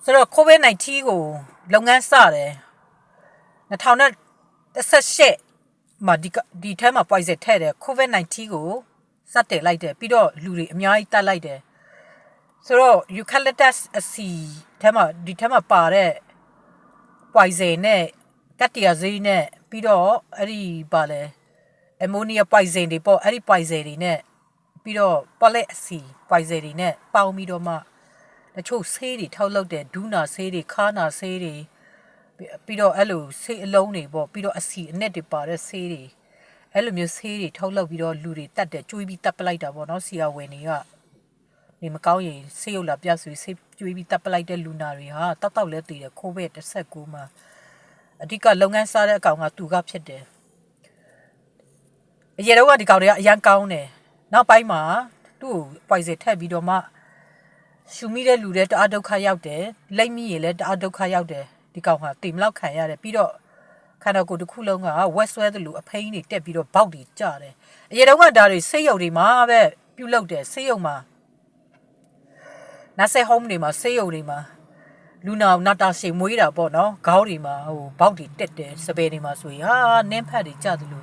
ဆိုတော့ COVID-19 ကိုလုပ်ငန်းစတယ်2018မှာဒီထဲမှာ poison ထည့်တယ် COVID-19 ကိုစတင်လိုက်တယ်ပြီးတော့လူတွေအများကြီးတတ်လိုက်တယ်ဆိုတော့ eucalyptus အစီထဲမှာဒီထဲမှာပါတဲ့ poison နဲ့ကတ္တရာဈေးနဲ့ပြီးတော့အဲ့ဒီပါလဲ ammonia poison တွေပေါ့အဲ့ဒီ poison တွေနဲ့ပြီးတော့ pollet အစီ poison တွေနဲ့ပေါင်းပြီးတော့မှတချို့ဆေးတွေထောက်လုပ်တယ်ဒူးနာဆေးတွေခါနာဆေးတွေပြီးတော့အဲ့လိုဆေးအလုံးတွေပေါ့ပြီးတော့အစီအနက်တွေပါတဲ့ဆေးတွေအဲ့လိုမျိုးဆေးတွေထောက်လုပ်ပြီးတော့လူတွေတတ်တယ်ကျွေးပြီးတတ်ပလိုက်တာပေါ့နော်ဆီယာဝင်တွေကနေမကောင်းရင်ဆေးရုပ်လာပြဆွေဆေးကျွေးပြီးတတ်ပလိုက်တဲ့လူနာတွေဟာတောက်လဲတည်တယ်ကိုဗစ်19မှာအဓိကလုပ်ငန်းစားတဲ့အကောင်ကသူကဖြစ်တယ်အရင်တော့ဒီကောင်တွေကအရန်ကောင်းတယ်နောက်ပိုင်းမှာသူ့ကို poison ထည့်ပြီးတော့မှရှူမိတဲ့လူတွေတအားဒုက္ခရောက်တယ်လိမ့်မိရင်လည်းတအားဒုက္ခရောက်တယ်ဒီကောင်ဟာတိမ်လောက်ခံရတယ်ပြီးတော့ခန္ဓာကိုယ်တစ်ခုလုံးကဝက်ဆွဲသလိုအဖိန်းတွေတက်ပြီးတော့ဘောက်တွေကျတယ်အရင်တော့ကဒါတွေစိတ်ယုံတွေမှာပဲပြုတ်လောက်တယ်စိတ်ယုံမှာnurse home တွေမှာစိတ်ယုံတွေမှာလူနာတာရှိန်မွေးတာပေါ့နော်ခေါင်းတွေမှာဟိုဘောက်တွေတက်တယ်စပယ်တွေမှာဆိုရင်ဟာနင်းဖက်တွေကျသလို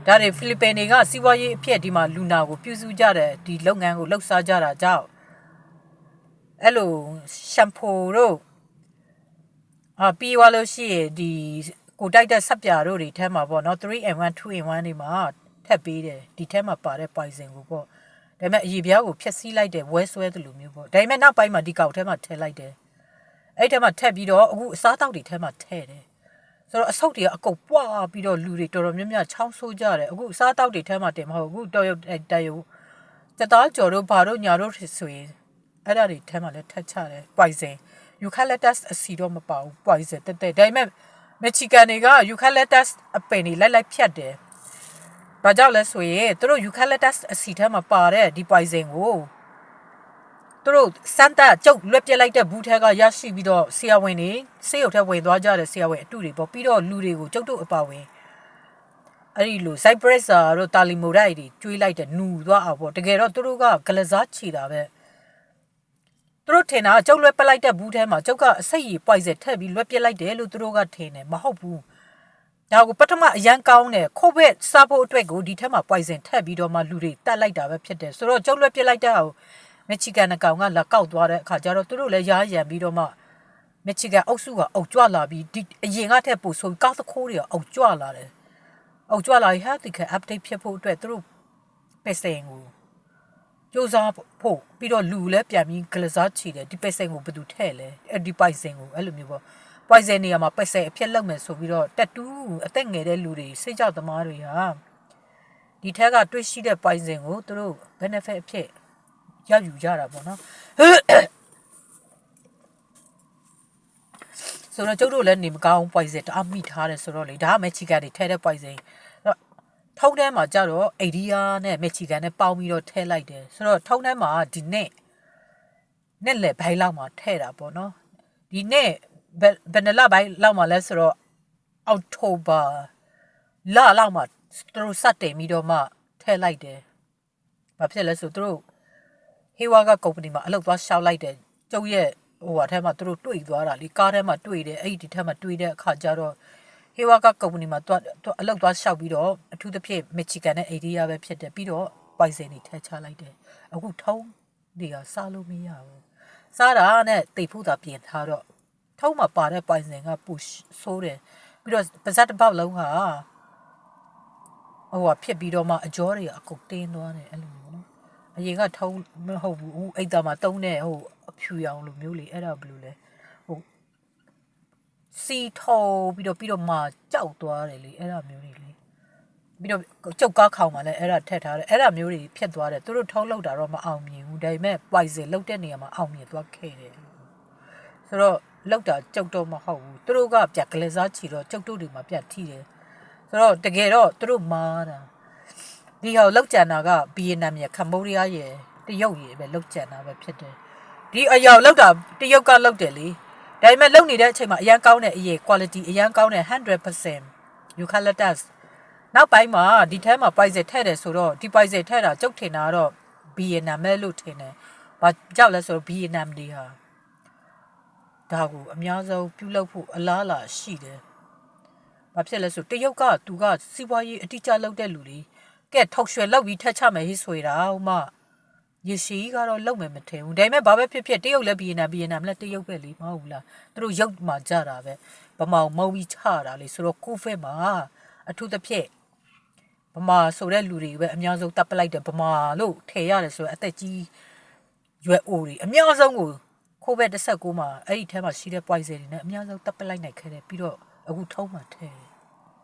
ဒါတွေဖိလစ်ပင်တွေကစီးပွားရေးအဖြစ်ဒီမှာလူနာကိုပြုစုကြတယ်ဒီလုပ်ငန်းကိုလှုပ်ရှားကြတာကြောင့်အဲ့လိုရှမ်ပူတို့ပြီးသွားလို့ရှိရင်ဒီကိုတိုက်တဲ့ဆက်ပြာတို့တွေထဲမှာပေါ့နော်3in1 2in1 တွေမှာထပ်ပေးတယ်ဒီထဲမှာပါတဲ့ poison ကိုပေါ့ဒါပေမဲ့အရေပြားကိုဖျက်ဆီးလိုက်တယ်ဝဲဆွဲတယ်လို့မျိုးပေါ့ဒါပေမဲ့နောက်ပိုင်းမှာဒီကောက်ထဲမှာထည့်လိုက်တယ်အဲ့ထဲမှာထည့်ပြီးတော့အခုအစားတောက်တွေထဲမှာထည့်တယ်ဆိုတော့အဆုတ်တွေကအကုတ်ပွားပြီးတော့လူတွေတော်တော်များများချောင်းဆိုးကြတယ်အခုအစားတောက်တွေထဲမှာတင်မဟုတ်အခုတော်ရုပ်တရုပ်တသားကြော်တို့ဘာတို့ညာတို့ဆိုရင်အဲ့ဒါတွေထဲမှာလည်းထက်ချတယ် poison eucalyptus အစီတော့မပါဘူး poison တက်ဒါပေမဲ့မက္ဆီကန်တွေက eucalyptus အပင်တွေလိုက်ဖြတ်တယ်ဘာကြောင့်လဲဆိုရင်သူတို့ eucalyptus အစီထဲမှာပါတဲ့ဒီ poison ကိုသူတို့စမ်းတာကျုပ်လွက်ပြလိုက်တဲ့ဘူးထဲကရရှိပြီးတော့ဆရာဝန်တွေဆေးရုံထဲဝင်သွားကြတယ်ဆရာဝန်အတူတွေပေါ့ပြီးတော့လူတွေကိုကျုပ်တို့အပါဝင်အဲ့ဒီလို cypress တို့တာလီမိုဒိုက်တွေကျွေးလိုက်တယ်နူသွားအောင်ပေါ့တကယ်တော့သူတို့ကဂလစားချီတာပဲသူတို့ထင်တာကျုပ်လွက်ပလိုက်တဲ့ဘူးထဲမှာကျုပ်ကအစိတ်ရည် poison ထည့်ပြီးလွက်ပြလိုက်တယ်လို့သူတို့ကထင်တယ်မဟုတ်ဘူးဒါကိုပထမအရန်ကောင်းတယ်ကိုဗစ်စားဖို့အတွက်ကိုဒီထဲမှာ poison ထည့်ပြီးတော့မှလူတွေတက်လိုက်တာပဲဖြစ်တယ်ဆိုတော့ကျုပ်လွက်ပြလိုက်တဲ့ဟာကိုမက္ဆီကန်ကောင်ကလာကောက်သွားတဲ့အခါကျတော့သူတို့လည်းရားရံပြီးတော့မှမက္ဆီကန်အုပ်စုကအုပ်ကြွလာပြီးဒီအရင်ကထက်ပိုဆိုကောက်သခိုးတွေကအုပ်ကြွလာတယ်အုပ်ကြွလာရင်ဟာဒီက update ဖြစ်ဖို့အတွက်သူတို့ပဲစင်ကိုကြိုးစားဖို့ပြီးတော့လူလည်းပြန်ပြီးဂလစားချီတယ်ဒီပဲစင်ကိုဘယ်သူထဲ့လဲအဲ့ဒီပိုင်စင်ကိုအဲ့လိုမျိုးပေါ့poison နေရာမှာပဲစင်အဖြစ်လောက်မယ်ဆိုပြီးတော့တက်တူးအသက်ငယ်တဲ့လူတွေစိတ်ကြောက်သမားတွေဟာဒီထက်ကတွေ့ရှိတဲ့ poison ကိုသူတို့ benefit အဖြစ်ရယူကြတာပေါ့နော်ဆိုတော့ကျုပ်တို့လည်းနေမကောင်း poison တအားမိထားတယ်ဆိုတော့လေဒါကမက္ဆီကန်တွေထဲတဲ့ poison ထုံးထဲမှာကြတော့အိန္ဒိယနဲ့မက္ဆီကန်နဲ့ပေါင်းပြီးတော့ထဲလိုက်တယ်ဆိုတော့ထုံးထဲမှာဒီနဲ့လေဘိုင်းလောက်မှာထဲတာပေါ့နော်ဒီနဲ့ဘယ်နှလဘိုင်းလောက်မှာလဲဆိုတော့အောက်တိုဘာလလောက်မှာသူတို့စတင်ပြီးတော့မှထဲလိုက်တယ်ဘာဖြစ်လဲဆိုသူတို့ဟေဝါကကုမ္ပဏီမှာအလုပ်သွားရှောက်လိုက်တယ်ကျုပ်ရဲ့ဟိုဟာထဲမှာသူတို့တွေ့သွားတာလေကားထဲမှာတွေ့တယ်အဲ့ဒီထဲမှာတွေ့တဲ့အခါကျတော့ဟေဝါကကုမ္ပဏီမှာသူအလုပ်သွားရှောက်ပြီးတော့အထူးသဖြင့်မက္ဆီကန်နဲ့အိန္ဒိယပဲဖြစ်တယ်ပြီးတော့ poison တွေထည့်ချလိုက်တယ်အခုထုံးတွေကစားလို့မရဘူးစားတာနဲ့တိတ်ဖို့သာပြင်ထားတော့ထုံးမှာပါတဲ့ poison ကပူဆိုးတယ်ပြီးတော့ပါဇက်တစ်ပေါက်လုံးဟာဟိုဟာဖြစ်ပြီးတော့မှအကြောတွေအကုန်တင်းသွားတယ်အဲ့လိုမျိုးနော်အရင်ကထုံးမဟုတ်ဘူးအိတ်သားမှာတုံးတဲ့ဟိုအဖြူရောင်လိုမျိုးလေအဲ့ဒါဘယ်လိုလဲဟိုစီထိုးပြီးတော့မှကြောက်သွားတယ်လေအဲ့ဒါမျိုးတွေလေပြီးတော့ကျုပ်ကားခေါင်မှာလည်းအဲ့ဒါထက်ထားတယ်အဲ့ဒါမျိုးတွေဖြစ်သွားတယ်သူတို့ထုံးလောက်တာတော့မအောင်မြင်ဘူးဒါပေမဲ့ poison လောက်တဲ့နေရာမှာအောင်မြင်သွားခဲ့တယ်ဆိုတော့လောက်တာကျုပ်တော့မဟုတ်ဘူးသူတို့ကပြက်ကလေးစားချီတော့ကျုပ်တို့တွေမှာပြက်ထိတယ်ဆိုတော့တကယ်တော့သူတို့မာတာဒီဟာလောက်ကြံတာကဗီယက်နမ်ရယ်ကမ္ဘောဒီးယားရယ်တရုတ်ရယ်ပဲလောက်ကြံတာပဲဖြစ်တယ်ဒီအရာလောက်တာတရုတ်ကလောက်တယ်လေဒါပေမဲ့လုံနေတဲ့အချိန်မှာအရန်ကောင်းတဲ့အရေး quality အရန်ကောင်းတဲ့ 100% eucalyptus နောက်ပိုင်းမှာဒီထဲမှာ poison ထည့်တယ်ဆိုတော့ဒီ poison ထည့်တာကျုပ်ထင်တာတော့ဗီယက်နမ်ပဲလို့ထင်တယ်ဘာကြောက်လဲဆိုတော့ဗီယက်နမ်တွေဟာ ဒါကိုအများဆုံးပြုလုပ်ဖို့အလားအလာရှိတယ်။ဘာဖြစ်လဲဆိုတရုတ်ကသူကစီးပွားရေးအတိအကျလုပ်တဲ့လူတွေကဲထောက်ရွှဲလောက်ပြီးထက်ချမယ်ဟိဆိုတာဥမရရှိကတော့လုံမယ်မထင်ဘူးဒါပေမဲ့ဘာပဲဖြစ်ဖြစ်တရုတ်လည်းဘီယန်နာမလဲတရုတ်ပဲလေမဟုတ်ဘူးလားသူတို့ရုပ်မှကြတာပဲဗမာမုံပြီးချတာလေဆိုတော့ကိုဗစ်မှာအထူးသဖြင့်ဗမာဆိုတဲ့လူတွေပဲအများဆုံးတပ်ပလိုက်တယ်ဗမာလို့ထည့်ရတယ်ဆိုတော့အသက်ကြီးရွယ်အိုတွေအများဆုံးကိုကိုဗစ်19မှာအဲ့ဒီထဲမှာရှိတဲ့ poison တွေနဲ့အများဆုံးတပ်ပလိုက်နိုင်ခဲ့တယ်ပြီးတော့အခုထုံးမှထဲတယ်